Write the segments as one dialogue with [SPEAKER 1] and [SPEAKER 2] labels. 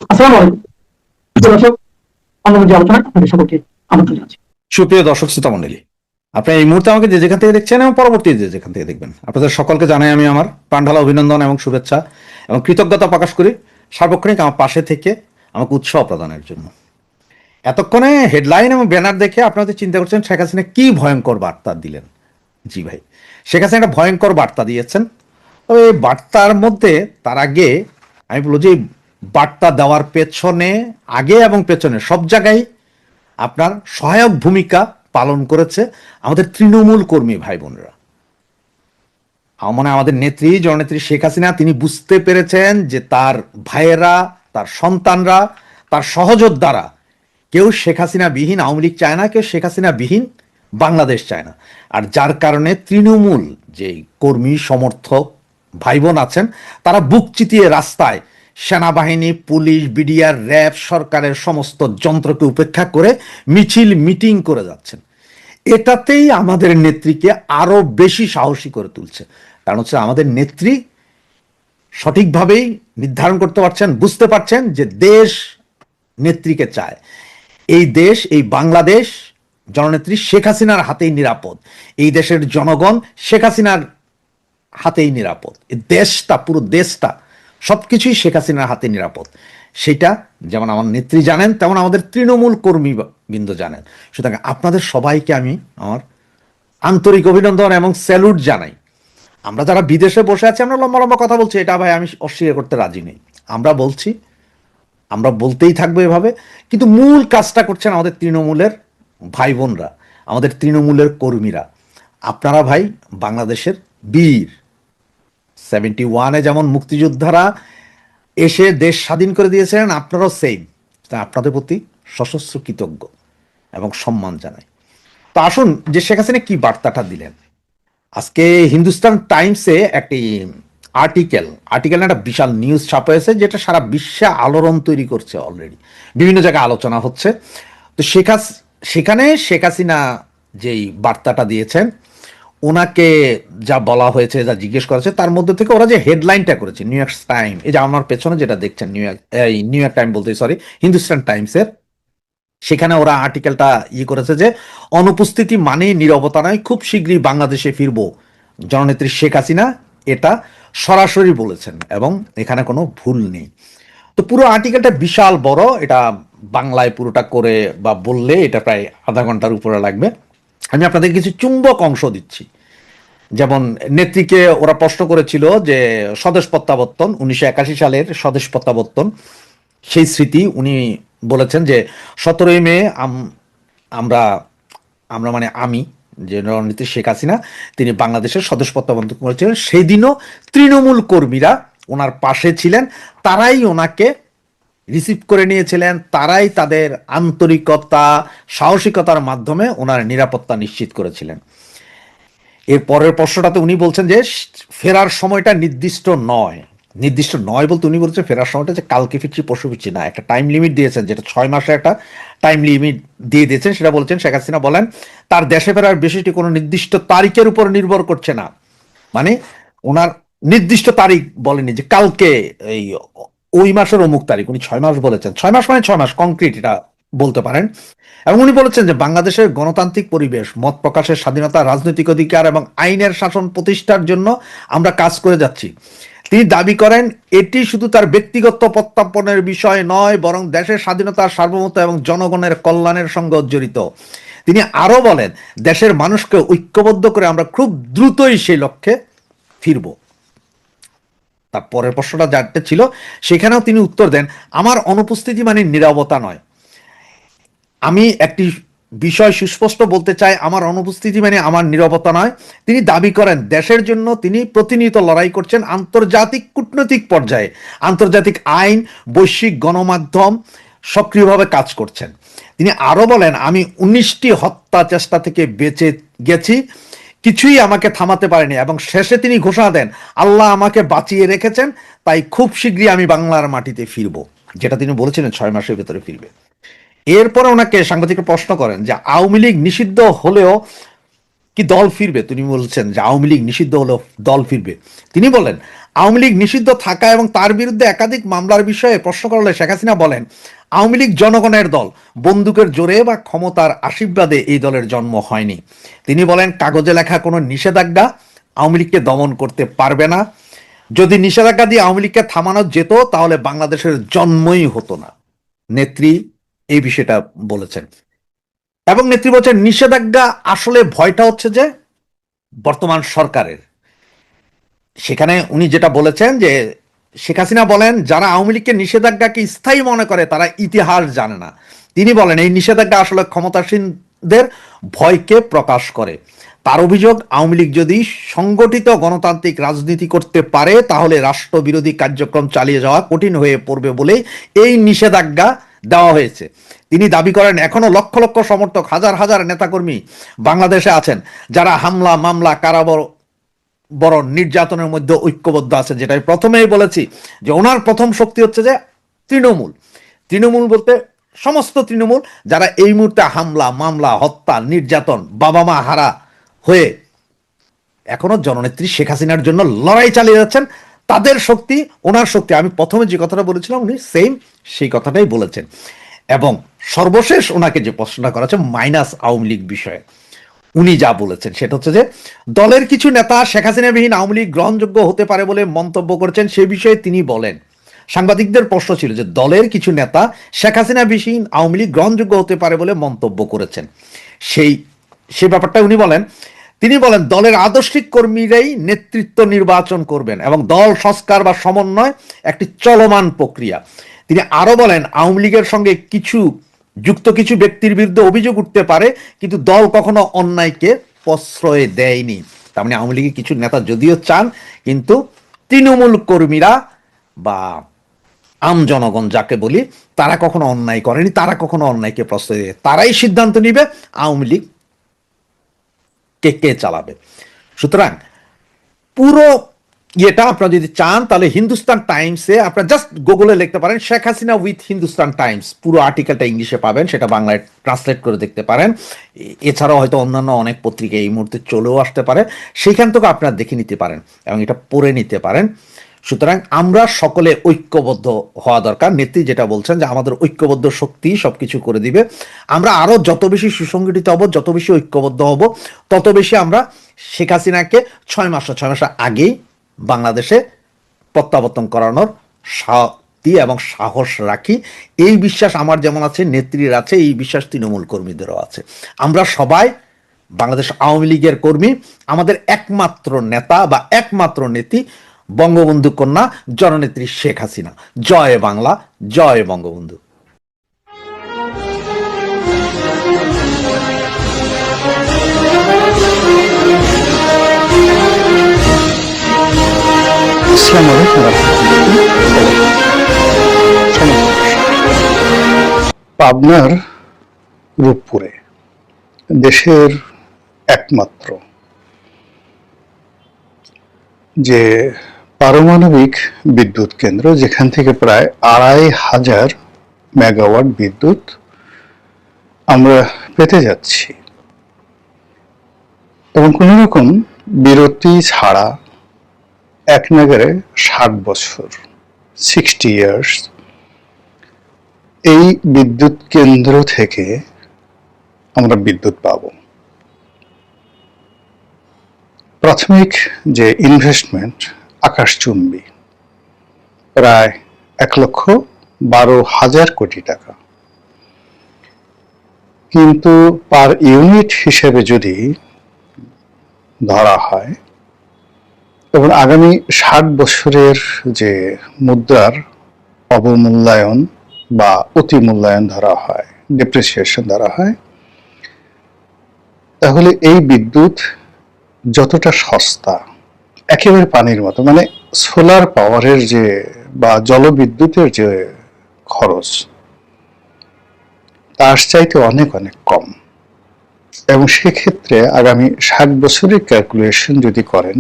[SPEAKER 1] আসসালামু আলাইকুম দর্শক, অন্যান্য যে আলোচনায় আপনাদের সকলকে আমন্ত্রণ জানাচ্ছি।
[SPEAKER 2] সুপ্রিয় দর্শক শ্রোতা মণ্ডলী, আপনি এই মুহূর্তে আমাকে যে যেখান থেকে দেখছেন এবং পরবর্তী যে যেখান থেকে দেখবেন, আপনাদের সকলকে জানাই আমি আমার প্রাণঢালা অভিনন্দন এবং শুভেচ্ছা এবং কৃতজ্ঞতা প্রকাশ করি সার্বক্ষণিক আমার পাশে থেকে আমাকে উৎসাহ প্রদানের জন্য। এতক্ষণে হেডলাইন এবং ব্যানার দেখে আপনাদের চিন্তা করছেন শেখ হাসিনা কি ভয়ঙ্কর বার্তা দিলেন। জি ভাই, শেখ হাসিনা একটা ভয়ঙ্কর বার্তা দিয়েছেন। তবে এই বার্তার মধ্যে তার আগে আমি বলবো যে বার্তা দেওয়ার পেছনে, আগে এবং পেছনে সব জায়গায় আপনার সহায়ক ভূমিকা পালন করেছে আমাদের তৃণমূল কর্মী ভাই বোনেরা। মানে আমাদের নেত্রী জননেত্রী শেখ হাসিনা তিনি বুঝতে পেরেছেন যে তার ভাইয়েরা, তার সন্তানরা, তার সহযোদ্ধারা কেউ শেখ হাসিনা বিহীন আওয়ামী লীগ চায় না, কেউ শেখ হাসিনা বিহীন বাংলাদেশ চায় না। আর যার কারণে তৃণমূল যে কর্মী সমর্থক ভাই বোন আছেন তারা বুক চিতিয়ে রাস্তায় সেনাবাহিনী, পুলিশ, বিডিআর, র্যাব, সরকারের সমস্ত যন্ত্রকে উপেক্ষা করে মিছিল মিটিং করে যাচ্ছেন। এটাতেই আমাদের নেত্রীকে আরো বেশি সাহসী করে তুলছে। কারণ হচ্ছে আমাদের নেত্রী সঠিকভাবেই নির্ধারণ করতে পারছেন, বুঝতে পারছেন যে দেশ নেত্রীকে চায়। এই দেশ, এই বাংলাদেশ জননেত্রী শেখ হাসিনার হাতেই নিরাপদ। এই দেশের জনগণ শেখ হাসিনার হাতেই নিরাপদ। এই দেশটা, পুরো দেশটা, সবকিছুই শেখ হাসিনার হাতে নিরাপদ। সেটা যেমন আমার নেত্রী জানেন, তেমন আমাদের তৃণমূল কর্মী বৃন্দ জানেন। সুতরাং আপনাদের সবাইকে আমি আমার আন্তরিক অভিনন্দন এবং স্যালুট জানাই। আমরা যারা বিদেশে বসে আছি আমরা লম্বা লম্বা কথা বলছি, এটা ভাই আমি অস্বীকার করতে রাজি নেই। আমরা বলছি, আমরা বলতেই থাকবো এভাবে, কিন্তু মূল কাজটা করছেন আমাদের তৃণমূলের ভাই বোনরা, আমাদের তৃণমূলের কর্মীরা। আপনারা ভাই বাংলাদেশের বীর। 71-এ যেমন মুক্তিযোদ্ধারা এসে দেশ স্বাধীন করে দিয়েছিলেন, আপনারাও সেম। তাই আপনাদের প্রতি সশস্ত্র কৃতজ্ঞ এবং সম্মান জানাই। তো আসুন যে শেখ হাসিনা কি বার্তাটা দিলেন। আজকে হিন্দুস্তান টাইমসে একটি আর্টিকেল একটা বিশাল নিউজ ছাপা হয়েছে, যেটা সারা বিশ্বে আলোড়ন তৈরি করছে। অলরেডি বিভিন্ন জায়গায় আলোচনা হচ্ছে। তো সেখানে শেখ হাসিনা যেই বার্তাটা দিয়েছেন, ওনাকে যা বলা হয়েছে, যা জিজ্ঞেস করা হয়েছে, তার মধ্যে থেকে ওরা যে হেডলাইনটা করেছে নিউ ইয়র্ক টাইম, এই যে আমার পেছনে যেটা দেখছেন নিউ ইয়র্ক টাইম বলতে সরি হিন্দুস্তান টাইমসের, সেখানে ওরা আর্টিকেলটা করেছে যে অনুপস্থিতি মানেই নীরবতা নয়, খুব শীঘ্রই বাংলাদেশে ফিরবো জননেত্রী শেখ হাসিনা, এটা সরাসরি বলেছেন এবং এখানে কোনো ভুল নেই। তো পুরো আর্টিকেলটা বিশাল বড়, এটা বাংলায় পুরোটা করে বা বললে এটা প্রায় আধা ঘন্টার উপরে লাগবে। আমি আপনাদের কিছু চুম্বক অংশ দিচ্ছি। যেমন নেত্রীকে ওরা প্রশ্ন করেছিল যে স্বদেশ প্রত্যাবর্তন, 1981 সালের স্বদেশ প্রত্যাবর্তন সেই স্মৃতি উনি বলেছেন যে 17ই মে আমরা আমরা মানে আমি যে রণনীতি শেখ হাসিনা তিনি বাংলাদেশের স্বদেশ প্রত্যাবর্তন করেছিলেন, সেই দিনও তৃণমূল কর্মীরা ওনার পাশে ছিলেন, তারাই ওনাকে রিসিভ করে নিয়েছিলেন, তারাই তাদের আন্তরিকতা, সাহসিকতার মাধ্যমে ওনার নিরাপত্তা নিশ্চিত করেছিলেন। এর পরের প্রশ্নটাতে উনি বলছেন যে ফেরার সময়টা নির্দিষ্ট নয়। নির্দিষ্ট নয় বলতে উনি বলছেন ফেরার সময়টা যে কালকে ফিরছি পরশু ফিরছি না, একটা টাইম লিমিট দিয়েছেন, যেটা 6 মাসের একটা টাইম লিমিট দিয়ে দিয়েছেন। সেটা বলছেন শেখ হাসিনা বলেন তার দেশে ফেরার বিষয়টি কোনো নির্দিষ্ট তারিখের উপর নির্ভর করছে না। মানে ওনার নির্দিষ্ট তারিখ বলেনি যে কালকে এই ওই মাসের অমুক তারিখ, উনি 6 মাস বলেছেন। 6 মাস মানে 6 মাস কংক্রিট, এটা বলতে পারেন। এবং উনি বলেছেন যে বাংলাদেশের গণতান্ত্রিক পরিবেশ, মত প্রকাশের স্বাধীনতা, রাজনৈতিক অধিকার এবং আইনের শাসন প্রতিষ্ঠার জন্য আমরা কাজ করে যাচ্ছি। তিনি দাবি করেন এটি শুধু তার ব্যক্তিগত প্রত্যাপনের বিষয় নয়, বরং দেশের স্বাধীনতা, সার্বভৌমত্ব এবং জনগণের কল্যাণের সঙ্গে জড়িত। তিনি আরো বলেন দেশের মানুষকে ঐক্যবদ্ধ করে আমরা খুব দ্রুতই সেই লক্ষ্যে ফিরব। তার পরের প্রশ্নটা যাতে ছিল সেখানেও তিনি উত্তর দেন আমার অনুপস্থিতি মানে নীরবতা নয়। আমি একটি বিষয় সুস্পষ্ট বলতে চাই, আমার অনুপস্থিতি মানে আমার নীরবতা নয়। তিনি দাবি করেন দেশের জন্য তিনি প্রতিনিয়ত লড়াই করছেন আন্তর্জাতিক কূটনৈতিক পর্যায়ে, আন্তর্জাতিক আইন, বৈশ্বিক গণমাধ্যম সক্রিয়ভাবে কাজ করছেন। তিনি আরো বলেন আমি 19টি হত্যা চেষ্টা থেকে বেঁচে গেছি, কিছুই আমাকে থামাতে পারেনি। এবং শেষে তিনি ঘোষণা দেন আল্লাহ আমাকে বাঁচিয়ে রেখেছেন, তাই খুব শীঘ্রই আমি বাংলার মাটিতে ফিরব, যেটা তিনি বলেছিলেন 6 মাসের ভেতরে ফিরবে। এরপরে ওনাকে সাংবাদিকরা প্রশ্ন করেন যে আওয়ামী লীগ নিষিদ্ধ হলেও কি দল ফিরবে, তিনি বলছেন যে আওয়ামী লীগ নিষিদ্ধ হলো দল ফিরবে। তিনি বলেন আওয়ামী লীগ নিষিদ্ধ থাকা এবং তার বিরুদ্ধে একাধিক মামলার বিষয়ে প্রশ্ন করলে শেখ হাসিনা বলেন আওয়ামী লীগ জনগণের দল, বন্দুকের জোরে বা ক্ষমতার আশীর্বাদে এই দলের জন্ম হয়নি। তিনি বলেন কাগজে লেখা কোনো নিষেধাজ্ঞা আওয়ামী লীগকে দমন করতে পারবে না। যদি নিষেধাজ্ঞা দিয়ে আওয়ামী লীগকে থামানো যেত তাহলে বাংলাদেশের জন্মই হতো না। নেত্রী এই বিষয়টা বলেছেন এবং নেত্রী বলছেন নিষেধাজ্ঞা আসলে ভয়টা হচ্ছে যে বর্তমান সরকারের। সেখানে উনি যেটা বলেছেন যে শেখ হাসিনা বলেন যারা আওয়ামী লীগকে নিষেধাজ্ঞাকে স্থায়ী মনে করে তারা ইতিহাস জানে না। তিনি বলেন এই নিষেধাজ্ঞা আসলে ক্ষমতাসীনদের ভয়কে প্রকাশ করে। তার অভিযোগ আওয়ামী লীগ যদি সংগঠিত গণতান্ত্রিক রাজনীতি করতে পারে তাহলে রাষ্ট্রবিরোধী কার্যক্রম চালিয়ে যাওয়া কঠিন হয়ে পড়বে বলেই এই নিষেধাজ্ঞা দেওয়া হয়েছে। তিনি দাবি করেন এখনো লক্ষ লক্ষ সমর্থক, হাজার হাজার নেতাকর্মী বাংলাদেশে আছেন যারা হামলা, মামলা, বড় নির্যাতনের মধ্যে ঐক্যবদ্ধ আছে। যেটা প্রথমেই বলেছি যে ওনার প্রথম শক্তি হচ্ছে যে তৃণমূল। তৃণমূল বলতে সমস্ত তৃণমূল যারা এই মুহূর্তে হামলা, মামলা, হত্যা, নির্যাতন, বাবা মা হারা হয়ে এখনো জননেত্রী শেখ হাসিনার জন্য লড়াই চালিয়ে যাচ্ছেন, তাদের শক্তি ওনার শক্তি। আমি প্রথমে যে কথাটা বলেছিলাম উনি সেম সেই কথাটাই বলেছেন। এবং সর্বশেষ ওনাকে যে প্রশ্নটা করা হচ্ছে মাইনাস আওয়ামী লীগ বিষয়ে, উনি যা বলেছেন সেটা হচ্ছে যে দলের কিছু নেতা শেখ হাসিনাবিহীন আওয়ামী লীগ গ্রহণযোগ্য হতে পারে বলে মন্তব্য করেছেন। সে বিষয়ে তিনি বলেন সাংবাদিকদের প্রশ্ন ছিল যে দলের কিছু নেতা শেখ হাসিনাবিহীন আওয়ামী লীগ গ্রহণযোগ্য হতে পারে বলে মন্তব্য করেছেন, সেই ব্যাপারটা উনি বলেন। তিনি বলেন দলের আদর্শিক কর্মীরাই নেতৃত্ব নির্বাচন করবেন এবং দল সংস্কার বা সমন্বয় একটি চলমান প্রক্রিয়া। তিনি আরো বলেন আওয়ামী লীগের সঙ্গে যুক্ত কিছু ব্যক্তির বিরুদ্ধে অভিযোগ উঠতে পারে কিন্তু দল কখনো অন্যায়কে প্রশ্রয় দেয়নি। তার মানে আওয়ামী লীগের কিছু নেতা যদিও চান কিন্তু তৃণমূল কর্মীরা বা আম জনগণ যাকে বলি তারা কখনো অন্যায় করেনি, তারা কখনো অন্যায়কে প্রশ্রয় দেয়। তারাই সিদ্ধান্ত নিবে আওয়ামী লীগ কে চালাবে। সুতরাং পুরো এটা আপনারা যদি চান তাহলে হিন্দুস্তান টাইমসে আপনারা জাস্ট গুগলে লিখতে পারেন শেখ হাসিনা উইথ হিন্দুস্তান টাইমস, পুরো আর্টিকেলটা ইংলিশে পাবেন, সেটা বাংলায় ট্রান্সলেট করে দেখতে পারেন। এছাড়াও হয়তো অন্যান্য অনেক পত্রিকা এই মুহূর্তে চলেও আসতে পারে, সেইখান থেকে আপনারা দেখে নিতে পারেন এবং এটা পড়ে নিতে পারেন। সুতরাং আমরা সকলে ঐক্যবদ্ধ হওয়া দরকার। নেত্রী যেটা বলছেন যে আমাদের ঐক্যবদ্ধ শক্তি সবকিছু করে দিবে। আমরা আরো যত বেশি সুসংগঠিত হব, যত বেশি ঐক্যবদ্ধ হব, তত বেশি আমরা শেখ হাসিনাকে 6 মাস আগেই বাংলাদেশে প্রত্যাবর্তন করানোর শক্তি এবং সাহস রাখি। এই বিশ্বাস আমার যেমন আছে, নেত্রীর আছে, এই বিশ্বাস তৃণমূল কর্মীদেরও আছে। আমরা সবাই বাংলাদেশ আওয়ামী লীগের কর্মী। আমাদের একমাত্র নেতা বা একমাত্র নেত্রী বঙ্গবন্ধু কন্যা জননেত্রী শেখ হাসিনা। জয় বাংলা, জয় বঙ্গবন্ধু।
[SPEAKER 3] পাবনার রূপপুরে দেশের একমাত্র যে পারমাণবিক বিদ্যুৎ কেন্দ্র, যেখান থেকে প্রায় 2500 মেগাওয়াট বিদ্যুৎ আমরা পেতে যাচ্ছি এবং কোন রকম বিরতি ছাড়া এক নাগারে 60 বছর 60 ইয়ার্স এই বিদ্যুৎ কেন্দ্র থেকে আমরা বিদ্যুৎ পাব। প্রাথমিক যে ইনভেস্টমেন্ট আকাশচুম্বী, প্রায় 1,12,000 কোটি টাকা, কিন্তু পার ইউনিট হিসেবে যদি ধরা হয় এবং আগামী 60 বছরের যে মুদ্রার অবমূল্যায়ন বা অতিমূল্যায়ন ধরা হয়, ডেপ্রিসিয়েশন ধরা হয়, তাহলে এই বিদ্যুৎ যতটা সস্তা, একেবারে পানির মতো, মানে সোলার পাওয়ারের যে বা জলবিদ্যুতের যে খরচ তার চাইতে অনেক অনেক কম। এবং সেক্ষেত্রে আগামী 60 বছরের ক্যালকুলেশন যদি করেন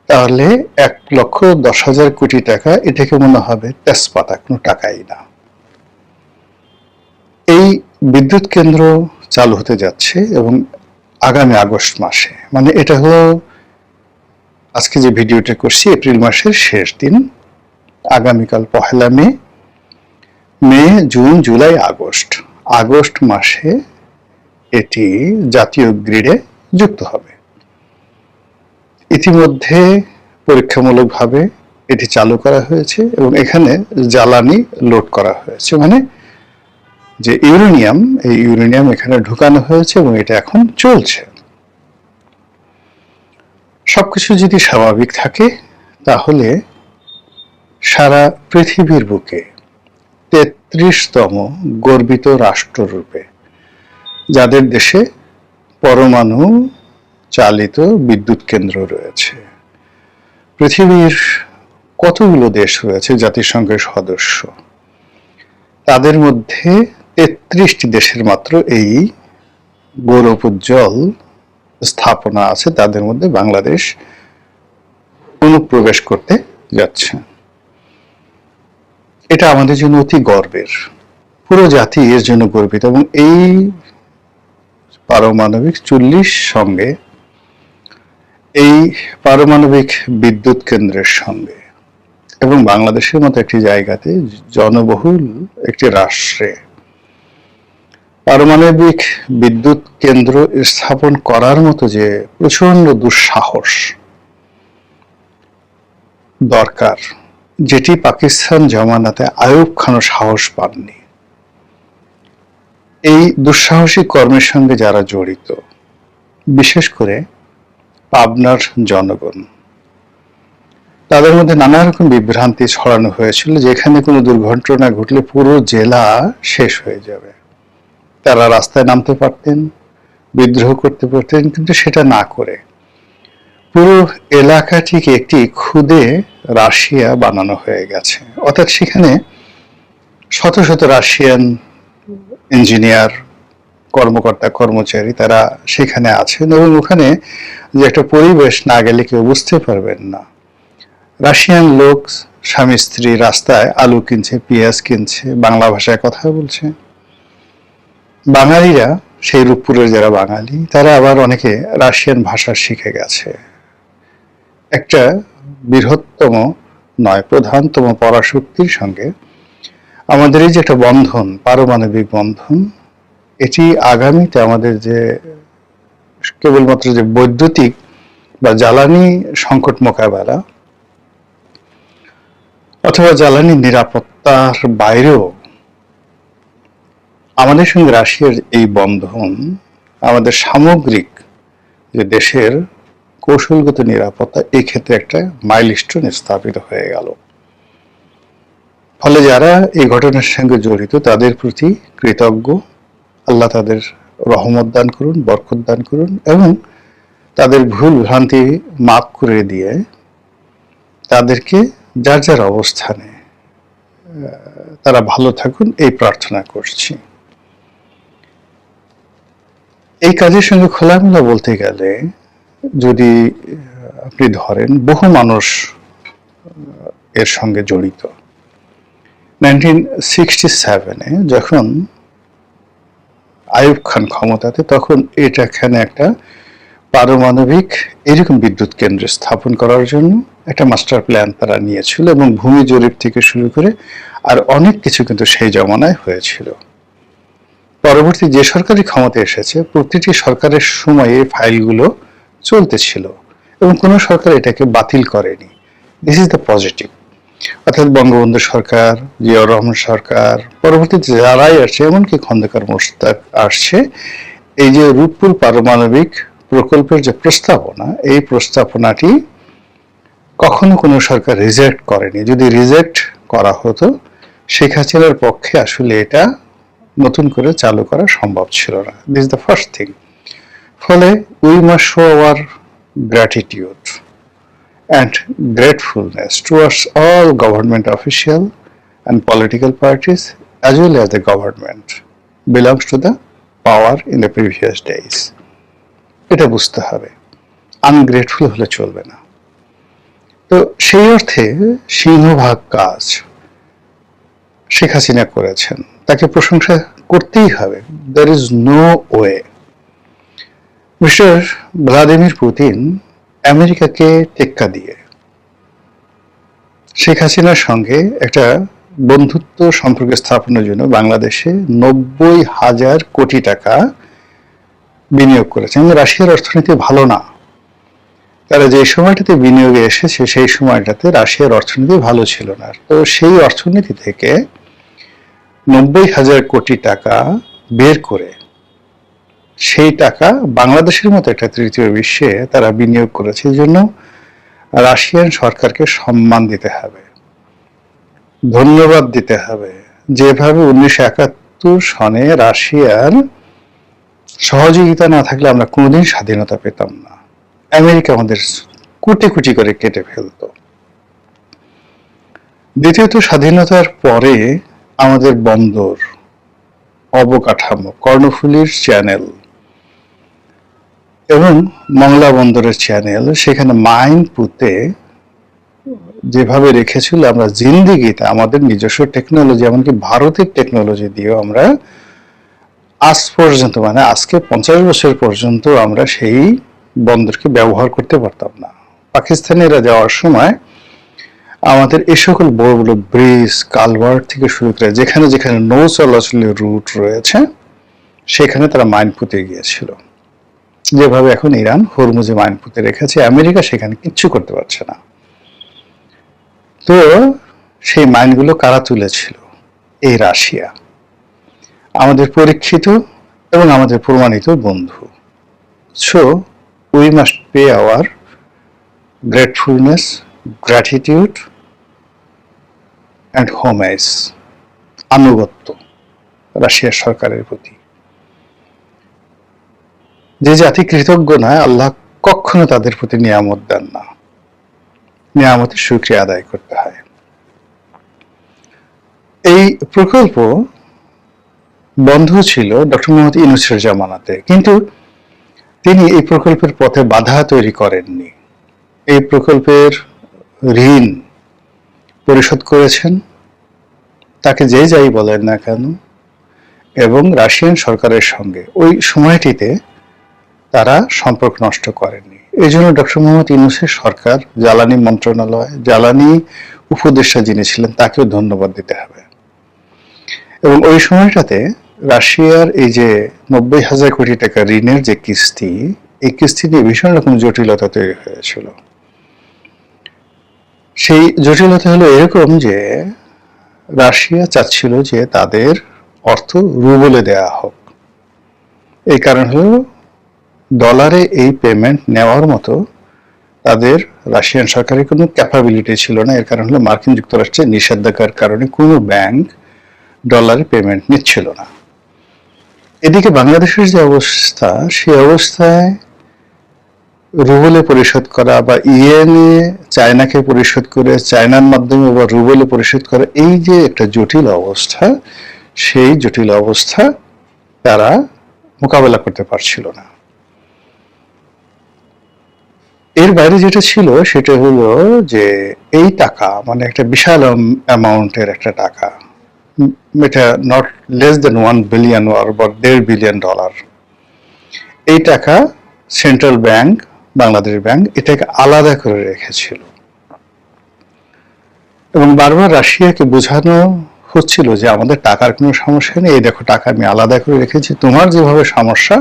[SPEAKER 3] তাহলে 1,10,000 কোটি টাকা, এটাকে মনে হবে তেজপাতা, কোনো টাকাই না। এই বিদ্যুৎ কেন্দ্র চালু হতে যাচ্ছে এবং আগামী আগস্ট মাসে, মানে এটা হলো আজকে যে ভিডিওটা করছি এপ্রিল মাসের শেষ দিন, আগামীকাল 1 মে, মে, জুন, জুলাই, আগস্ট মাসে এটি জাতীয় গ্রিডে যুক্ত হবে। ইতিমধ্যে পরীক্ষামূলকভাবে এটি চালু করা হয়েছে এবং এখানে জ্বালানি লোড করা হয়েছে, মানে যে ইউরেনিয়াম, এই ইউরেনিয়াম এখানে ঢুকানো হয়েছে এবং এটা এখন চলছে। সবকিছু যদি স্বাভাবিক থাকে তাহলে সারা পৃথিবীর বুকে 33তম গর্বিত রাষ্ট্ররূপে, যাদের দেশে পরমাণু চালিত বিদ্যুৎ কেন্দ্র রয়েছে, পৃথিবীর কতগুলো দেশ রয়েছে জাতিসংঘের সদস্য, তাদের মধ্যে 33টি দেশের মাত্র এই গৌরবোজ্জ্বল স্থাপনা আছে, তাদের মধ্যে বাংলাদেশ অনুপ্রবেশ করতে যাচ্ছে। এটা আমাদের জন্য অতি গর্বের, পুরো জাতি এর জন্য গর্বিত। এবং এই পারমাণবিক চুল্লির সঙ্গে, এই পারমাণবিক বিদ্যুৎ কেন্দ্রের সঙ্গে এবং বাংলাদেশের মতো একটি জায়গাতে, জনবহুল একটি রাষ্ট্রে পারমাণবিক বিদ্যুৎ কেন্দ্র স্থাপন করার মতো যে প্রচন্ড দুঃসাহস দরকার, যেটি পাকিস্তান জমানাতে আইয়ুব খানও সাহস পাননি। এই দুঃসাহসিক কর্মের সঙ্গে যারা জড়িত, বিশেষ করে পাবনার জনগণ, তাদের মধ্যে নানা রকম বিভ্রান্তি ছড়ানো হয়েছিল, যেখানে কোনো দুর্ঘটনা ঘটলে পুরো জেলা শেষ হয়ে যাবে। তারা রাস্তায় নামতে পারতেন, বিদ্রোহ করতে পারতেন, কিন্তু সেটা না করে পুরো এলাকাটিকে একটি ক্ষুদে রাশিয়া বানানো হয়ে গেছে। অর্থাৎ সেখানে শত শত রাশিয়ান ইঞ্জিনিয়ার, কর্মকর্তা, কর্মচারী তারা সেখানে আছেন এবং ওখানে যে একটা পরিবেশ, না গেলে কেউ বুঝতে পারবেন না। রাশিয়ান লোক স্বামী স্ত্রী রাস্তায় আলু কিনছে, পেঁয়াজ কিনছে, বাংলা ভাষায় কথা বলছে। বাঙালিরা, সেই রূপপুরের যারা বাঙালি, তারা আবার অনেকে রাশিয়ান ভাষা শিখে গেছে। একটা বৃহত্তম নয়, প্রধানতম পরাশক্তির সঙ্গে আমাদের এই যে একটা বন্ধন, পারমাণবিক বন্ধন, এটি আগামীতে আমাদের যে কেবলমাত্র যে বৈদ্যুতিক বা জ্বালানি সংকট মোকাবেলা অথবা জ্বালানি নিরাপত্তার বাইরেও আমাদের সঙ্গে রাশিয়ার এই বন্ধন আমাদের সামগ্রিক যে দেশের কৌশলগত নিরাপত্তা, এই ক্ষেত্রে একটা মাইলস্টোন স্থাপিত হয়ে গেল। ফলে যারা এই ঘটনার সঙ্গে জড়িত তাদের প্রতি কৃতজ্ঞ। আল্লাহ তাদের রহমত দান করুন, বরকত দান করুন এবং তাদের ভুল ভ্রান্তি মাফ করে দিয়ে তাদেরকে যার যার অবস্থানে তারা ভালো থাকুন, এই প্রার্থনা করছি। এই কাজের সঙ্গে খোলামেলা বলতে গেলে, যদি আপনি ধরেন, বহু মানুষ এর সঙ্গে জড়িত। 1967-এ যখন আইয়ুব খান ক্ষমতাতে, তখন এখানে একটা পারমাণবিক এরকম বিদ্যুৎ কেন্দ্র স্থাপন করার জন্য একটা মাস্টার প্ল্যান তারা নিয়েছিল এবং ভূমি জরিপ থেকে শুরু করে আর অনেক কিছু কিন্তু সেই জমানায় হয়েছিল। পরবর্তী যে সরকারি ক্ষমতা এসেছে, প্রতিটি সরকারের সময় এই ফাইলগুলো চলতেছিল এবং কোনো সরকার এটাকে বাতিল করেনি। This is the positive. অর্থাৎ বঙ্গবন্ধু সরকার, জিয়াউর রহমান সরকার, পরবর্তীতে যারাই আসছে, এমনকি খন্দকার মোশতাক আসছে, এই যে রূপপুর পারমাণবিক প্রকল্পের যে প্রস্তাবনা, এই প্রস্তাবনাটি কখনো কোনো সরকার রিজেক্ট করেনি। যদি রিজেক্ট করা হতো, শেখ হাসিনার পক্ষে আসলে এটা নতুন করে চালু করা সম্ভব ছিল না। This is the first thing. ফলে we must show our gratitude and gratefulness towards all government official and political parties as well as the government belongs to the power in the previous days. এটা বুঝতে হবে, ungrateful হলে চলবে না। তো সেই অর্থে সিংহভাগ কাজ শেখ হাসিনা করেছেন, তাকে প্রশংসা করতেই হবে। There is no way. Mister Vladimir Putin আমেরিকাকে টেক্কা দিয়ে শেখ হাসিনার সঙ্গে একটা বন্ধুত্ব সম্পর্ক স্থাপনের জন্য বাংলাদেশে 90,000 কোটি টাকা বিনিয়োগ করেছে। এবং রাশিয়ার অর্থনীতি ভালো না, তারা যে সময়টাতে বিনিয়োগে এসেছে সেই সময়টাতে রাশিয়ার অর্থনীতি ভালো ছিল না। তো সেই অর্থনীতি থেকে 90,000 কোটি টাকা বের করে সেই টাকা বাংলাদেশের মতো একটা তৃতীয় বিশ্বে তারা বিনিয়োগ করেছে। এই জন্য রাশিয়ান সরকারকে সম্মান দিতে হবে, ধন্যবাদ দিতে হবে। যেভাবে 1971 সনে রাশিয়ার সহযোগিতা না থাকলে আমরা কোনোদিন স্বাধীনতা পেতাম না, আমেরিকা আমাদের কুটি কুটি করে কেটে ফেলত। দ্বিতীয়ত, স্বাধীনতার পরে আমাদের বন্দর, অবকাঠামো, কর্ণফুলীর চ্যানেল এবং মংলা বন্দরের চ্যানেল, সেখানে মাইন পুঁতে যেভাবে রেখেছিল, আমরা জিন্দিগিতে আমাদের নিজস্ব টেকনোলজি, এমনকি ভারতের টেকনোলজি দিয়েও আমরা আজ পর্যন্ত, মানে আজকে 50 বছর পর্যন্ত আমরা সেই বন্দরকে ব্যবহার করতে পারতাম না। পাকিস্তানিরা যাওয়ার সময় আমাদের এই সকল বড় বড় ব্রিজ, কালভার্ট থেকে শুরু করে যেখানে যেখানে নৌ চলাচলের রুট রয়েছে সেখানে তারা মাইন পুঁতে গিয়েছিল। যেভাবে এখন ইরান হরমুজে মাইন পুঁতে রেখেছে, আমেরিকা সেখানে কিচ্ছু করতে পারছে না। তো সেই মাইনগুলো কারা তুলেছিল? এই রাশিয়া, আমাদের পরীক্ষিত এবং আমাদের প্রমাণিত বন্ধু। So we must pay our gratefulness, gratitude and homage, আনুগত্য রাশিয়ার সরকারের প্রতি। যে জাতি কৃতজ্ঞ নয়, আল্লাহ কখনো তাদের প্রতি নিয়ামত দেন না। নিয়ামতের শুকরিয়া আদায় করতে হয়। এই প্রকল্প বন্ধ ছিল ডক্টর মোহাম্মদ ইউনূসের জামানাতে, কিন্তু তিনি এই প্রকল্পের পথে বাধা তৈরি করেননি। এই প্রকল্পের ঋণ পরিশোধ করেছেন, তাকে যে যাই বলেন না কেন, এবং রাশিয়ান সরকারের সঙ্গে ওই সময়টিতে তারা সম্পর্ক নষ্ট করেননি। এই জন্য ডক্টর মোহাম্মদ ইউনূসের সরকার, জ্বালানি মন্ত্রণালয়, জ্বালানি উপদেষ্টা যিনি ছিলেন তাকেও ধন্যবাদ দিতে হবে। এবং ওই সময়টাতে রাশিয়ার এই যে 90,000 কোটি টাকা ঋণের যে কিস্তি, এই কিস্তি নিয়ে ভীষণ রকম জটিলতা তৈরি হয়েছিল। সেই জটিলতা হলো এরকম যে রাশিয়া চাচ্ছিল যে তাদের অর্থ রুবলে দেয়া হোক। এই কারণ হলো ডলারে এই পেমেন্ট নেওয়ার মতো তাদের রাশিয়ান সরকারের কোনো ক্যাপাবিলিটি ছিল না। এর কারণ হলো মার্কিন যুক্তরাষ্ট্রের নিষেধাজ্ঞার কারণে কোনো ব্যাংক ডলারে পেমেন্ট নিচ্ছিল না। এদিকে বাংলাদেশের যে অবস্থা, সেই অবস্থায় রুবলে পরিশোধ করা বা ইয়েনে চায়নাকে পরিশোধ করে চায়নার মাধ্যমে বা রুবলে পরিশোধ করা, এই যে একটা জটিল অবস্থা, সেই জটিল অবস্থা তারা মোকাবেলা করতে পারছিল না। এর বাইরে যেটা ছিল সেটা হলো যে এই টাকা, মানে একটা বিশাল অ্যামাউন্টের একটা টাকা, এটা not less than 1 billion or $1.5 billion. এই টাকা সেন্ট্রাল ব্যাংক, বাংলাদেশ ব্যাংক এটাকে আলাদা করে রেখেছিল এবং বারবার রাশিয়াকে বোঝানো হচ্ছিল যে আমাদের টাকার কোনো সমস্যা নেই, এই দেখো টাকা আমি আলাদা করে রেখেছি, তোমার যেভাবে সমস্যা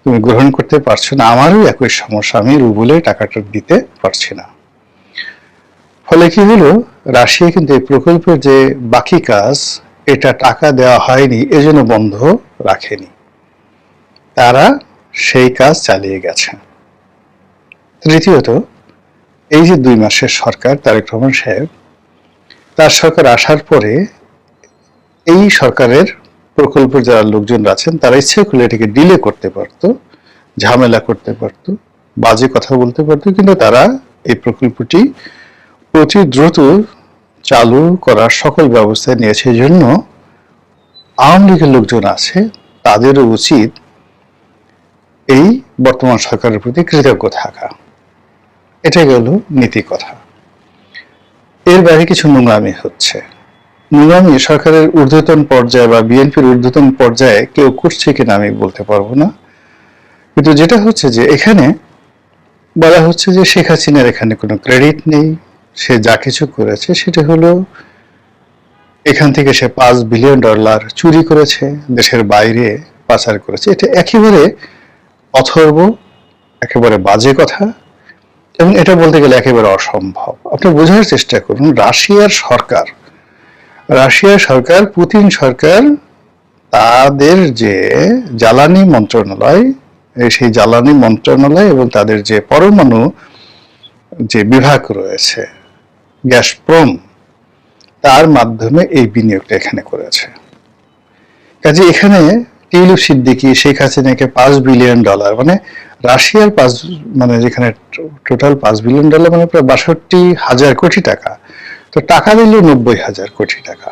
[SPEAKER 3] তুমি গ্রহণ করতে পারছো না, আমারও একই সমস্যা, আমি রুবলে টাকাটা দিতে পারছি না। ফলে কি হলো, রাশিয়া কিন্তু এই প্রকল্পের যে বাকি কাজ, এটা টাকা দেওয়া হয়নি এজন্য বন্ধ রাখেনি, তারা সেই কাজ চালিয়ে গেছে। তৃতীয়ত, এই যে 2 মাসের সরকার তারেক রহমান সাহেব, তার সরকার আসার পরে এই সরকারের প্রকল্পের যারা লোকজন আছেন তারা ইচ্ছে করলে এটাকে ডিলে করতে পারত, ঝামেলা করতে পারত, বাজে কথা বলতে পারত, কিন্তু তারা এই প্রকল্পটি অতি দ্রুত চালু করার সকল ব্যবস্থা নিয়েছে। এই জন্য আওয়ামী লীগের লোকজন আছে, তাদেরও উচিত এই বর্তমান সরকারের প্রতি কৃতজ্ঞ থাকা। এটাই গেল নীতি কথা। এর বাইরে কিছু নোংরামি হচ্ছে। নোংরামি সরকারের ঊর্ধ্বতন পর্যায়ে বা বিএনপির ঊর্ধ্বতন পর্যায়ে কেউ করছে কিনা আমি বলতে পারবো না, কিন্তু যেটা হচ্ছে যে এখানে বলা হচ্ছে যে শেখ হাসিনার এখানে কোনো ক্রেডিট নেই, সে যা কিছু করেছে সেটা হলো এখান থেকে সে $5 বিলিয়ন চুরি করেছে, দেশের বাইরে পাচার করেছে। এটা একেবারে অথর্ব, একেবারে বাজে কথা, এবং এটা বলতে গেলে একেবারে অসম্ভব। আপনি বোঝার চেষ্টা করুন, রাশিয়ার সরকার পুতিন সরকার তাদের যে জ্বালানি মন্ত্রণালয়, সেই জ্বালানি মন্ত্রণালয় এবং তাদের যে পরমাণু যে বিভাগ রয়েছে গ্যাসপ্রম, তার মাধ্যমে এই বিনিয়োগটা এখানে করেছে। কাজে এখানে টিউলিপ সিদ্দিকী শেখ হাসিনাকে $5 বিলিয়ন, মানে রাশিয়ার মানে যেখানে টোটাল $5 বিলিয়ন মানে প্রায় 62,000 কোটি টাকা, তো টাকা দিল 90,000 কোটি টাকা।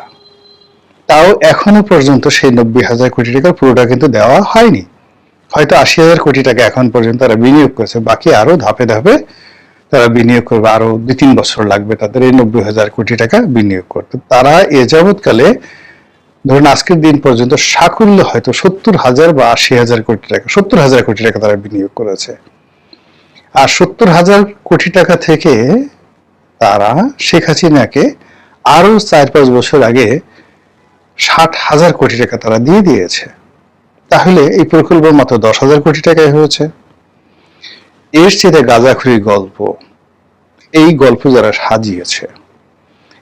[SPEAKER 3] তাও এখনো পর্যন্ত সেই 90,000 কোটি টাকা পুরোটা কিন্তু দেওয়া হয়নি। হয়তো 80,000 কোটি টাকা এখন পর্যন্ত তারা বিনিয়োগ করেছে, বাকি আরো ধাপে ধাপে তারা বিনিয়োগ করবে, আরো 2-3 বছর লাগবে তাদের এই 90,000 কোটি টাকা বিনিয়োগ করতে। তারা এ যাবৎকালে ধরুন আজকের দিন পর্যন্ত সাকুল্য হয়তো 70,000 বা 80,000 কোটি টাকা, 70,000 কোটি টাকা তারা বিনিয়োগ করেছে। আর 70,000 কোটি টাকা থেকে তারা শেখ হাসিনাকে আরো 4-5 বছর আগে 60,000 কোটি টাকা তারা দিয়ে দিয়েছে। তাহলে এই প্রকল্প মাত্র 10,000 কোটি টাকায় হয়েছে। এর চেয়ে গাঁজাখুরি গল্প, এই গল্প যারা সাজিয়েছে,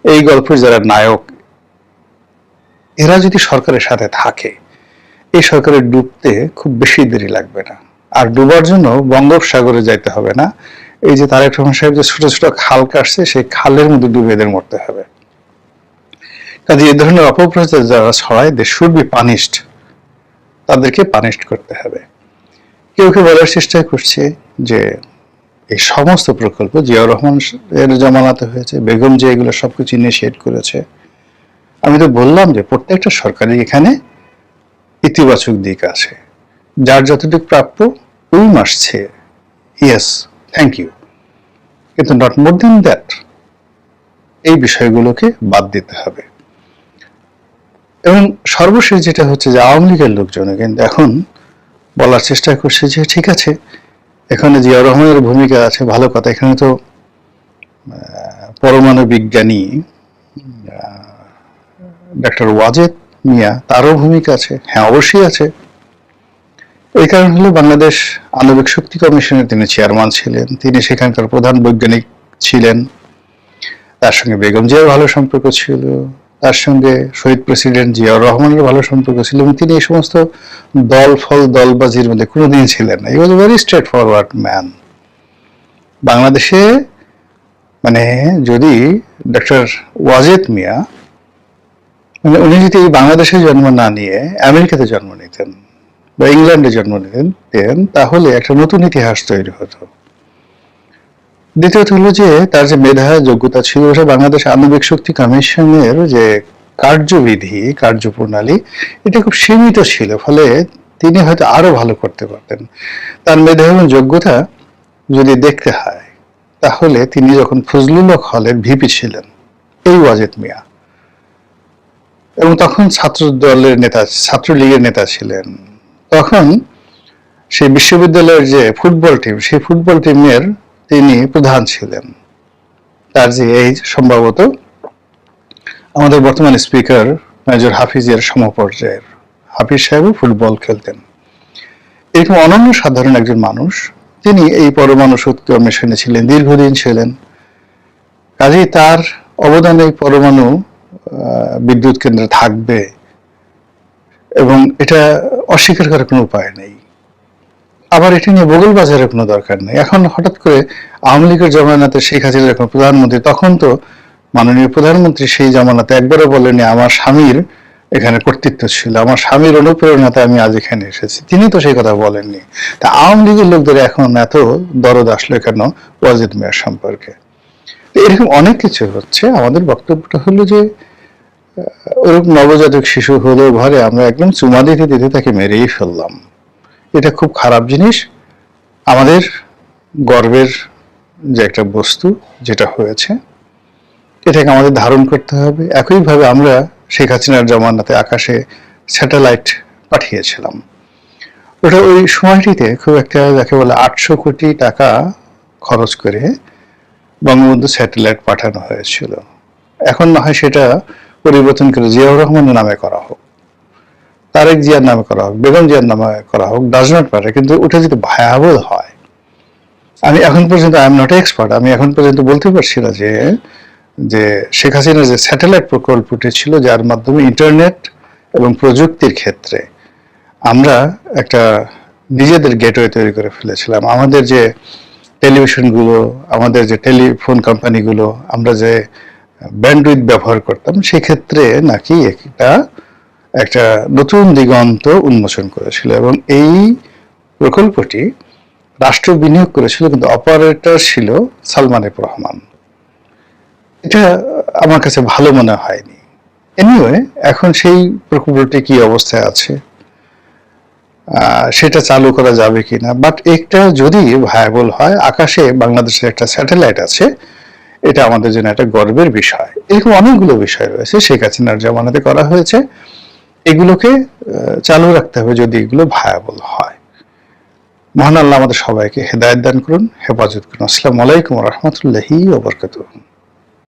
[SPEAKER 3] এই গল্পের যারা নায়ক, এরা যদি সরকারের সাথে থাকে, এই সরকারের ডুবতে খুব বেশি দেরি লাগবে না। আর ডুবার জন্য বঙ্গোপসাগরে যাইতে হবে না, এই যে তারেক রহমান সাহেব যে ছোট ছোট খাল কাটছে, সেই খালের মধ্যে ডুবে এদের মরতে হবে। কাজে এই ধরনের অপপ্রচার যারা ছড়ায়, দে শুড বি পানিশড, তাদেরকে পানিশড করতে হবে। কেউ কেউ বলার চেষ্টা করছে যে এই সমস্ত প্রকল্প জিয়াউর রহমান এর জামানাতে হয়েছে, বেগম যে এগুলো সবকিছু ইনিশিয়েট করেছে। আমি তো বললাম যে প্রত্যেকটা সরকারি এখানে ইতিবাচক দিক আছে, যার যতটুকু প্রাপ্য we must say yes thank you, কিন্তু নট মোর দেন দ্যাট। এই বিষয়গুলোকে বাদ দিতে হবে। এবং সর্বশেষ যেটা হচ্ছে যে আওয়ামী লীগের লোকজন কিন্তু এখন বলার চেষ্টা করছে যে ঠিক আছে, এখানে জিয়াউর রহমানের ভূমিকা আছে, ভালো কথা, এখানে তো পরমাণু বিজ্ঞানী ডক্টর ওয়াজেদ মিয়া, তারও ভূমিকা আছে। হ্যাঁ, অবশ্যই আছে। এই কারণ হলো বাংলাদেশ আণবিক শক্তি কমিশনের তিনি চেয়ারম্যান ছিলেন, তিনি সেখানকার প্রধান বৈজ্ঞানিক ছিলেন, তার সঙ্গে বেগম জিয়ার ভালো সম্পর্ক ছিল, তার সঙ্গে শহীদ প্রেসিডেন্ট জিয়াউর রহমানের ভালো সম্পর্ক ছিল, এবং তিনি এই সমস্ত দলবাজির মধ্যে কোনোদিন ছিলেন না। He was a very straightforward man. বাংলাদেশে মানে যদি ডক্টর ওয়াজেদ মিয়া, মানে উনি যদি বাংলাদেশে জন্ম না নিয়ে আমেরিকাতে জন্ম নিতেন বা ইংল্যান্ডে জন্ম নিতেন, তাহলে একটা নতুন ইতিহাস তৈরি হতো। দ্বিতীয়ত হলো যে তার যে মেধা যোগ্যতা ছিল, ওটা বাংলাদেশ আণবিক শক্তি কমিশনের যে কার্যবিধি, কার্যপ্রণালী, এটা খুব সীমিত ছিল, ফলে তিনি হয়তো আরো ভালো করতে পারতেন। তার মেধা এবং যোগ্যতা যদি দেখতে হয়, তাহলে তিনি যখন ফজলুল হক হলের ভিপি ছিলেন, এই ওয়াজেদ মিয়া, এবং তখন ছাত্রলীগের নেতা ছিলেন, তখন সেই বিশ্ববিদ্যালয়ের যে ফুটবল টিম, সেই ফুটবল টিমের তিনি প্রধান ছিলেন। তার যে এই সম্ভবত আমাদের বর্তমান স্পিকার মেজর হাফিজের সমপর্যায়ের, হাফিজ সাহেবও ফুটবল খেলতেন। এরকম অনন্য সাধারণ একজন মানুষ, তিনি এই পরমাণু শক্তি কমিশনে ছিলেন, দীর্ঘদিন ছিলেন। কাজেই তার অবদান এই পরমাণু বিদ্যুৎ কেন্দ্রে থাকবে, এবং এটা অস্বীকার করার কোনো উপায় নেই। আবার এটা নিয়ে বগল বাজারের কোনো দরকার নেই। এখন হঠাৎ করে আওয়ামী লীগের জামানাতে শেখ হাসিনা যখন প্রধানমন্ত্রী, তখন তো মাননীয় প্রধানমন্ত্রী সেই জামানাতে একবারও বলেনি আমার স্বামীর এখানে কর্তৃত্ব ছিল, আমার স্বামীর অনুপ্রেরণাতে আমি আজ এখানে এসেছি, তিনি তো সেই কথা বলেননি। তা আওয়ামী লীগের লোকদের এখন এত দরদ আসলো কেন ওয়াজেদ মিয়ার সম্পর্কে? এরকম অনেক কিছু হচ্ছে। আমাদের বক্তব্যটা হলো যে ওরকম নবজাতক শিশু হলেও ঘরে আমরা একদম চুমা দিতে দিতে তাকে মেরেই ফেললাম। এটা খুব খারাপ জিনিস। আমাদের গর্বের যে একটা বস্তু যেটা হয়েছে, এটাকে আমাদের ধারণ করতে হবে। একইভাবে আমরা শেখ হাসিনার জামানাতে আকাশে স্যাটেলাইট পাঠিয়েছিলাম, ওটা ওই সময়টিতে খুব একটা যাকে বলে 800 কোটি টাকা খরচ করে বঙ্গবন্ধু স্যাটেলাইট পাঠানো হয়েছিল। এখন না হয় সেটা পরিবর্তন করে জিয়াউর রহমানের নামে করা হোক, তারেক জিয়ার নামে করা হোক, বেগম জিয়ার নামে করা হোক, ডাজ নট ম্যাটার, কিন্তু ওটা যদি ভায়াবল হয়, আমি এখন পর্যন্ত আই এম নট এক্সপার্ট, আমি এখন পর্যন্ত বলতে পারছি না যে যে শেখ হাসিনার যে স্যাটেলাইট প্রকল্পটি ছিল, যার মাধ্যমে ইন্টারনেট এবং প্রযুক্তির ক্ষেত্রে আমরা একটা নিজেদের গেটওয়ে তৈরি করে ফেলেছিলাম। আমাদের যে টেলিভিশনগুলো, আমাদের যে টেলিফোন কোম্পানিগুলো, আমরা যে ব্যান্ডউইথ ব্যবহার করতাম, সেক্ষেত্রে নাকি একটা নতুন দিগন্ত উন্মোচন করেছিল। এবং এই প্রকল্পটি রাষ্ট্র বিনিয়োগ করেছিল, কিন্তু অপারেটর ছিল সালমান এফ রহমান। এটা আমার কাছে ভালো মনে হয়নি। এনিওয়ে, এখন সেই প্রকল্পটি কি অবস্থায় আছে, সেটা চালু করা যাবে কিনা, বাট একটা যদি ভায়াবল হয়, আকাশে বাংলাদেশের একটা স্যাটেলাইট আছে, এটা আমাদের জন্য একটা গর্বের বিষয়। এরকম অনেকগুলো বিষয় রয়েছে শেখ হাসিনার জামানাতে করা হয়েছে, এগুলোকে চালু রাখতে হবে যদি এগুলো ভায়াবল হয়। মহান আল্লাহ আমাদের সবাইকে হেদায়েত দান করুন, হেফাজত করুন। আসসালামু আলাইকুম ওয়া রাহমাতুল্লাহি ওয়া বারাকাতুহু।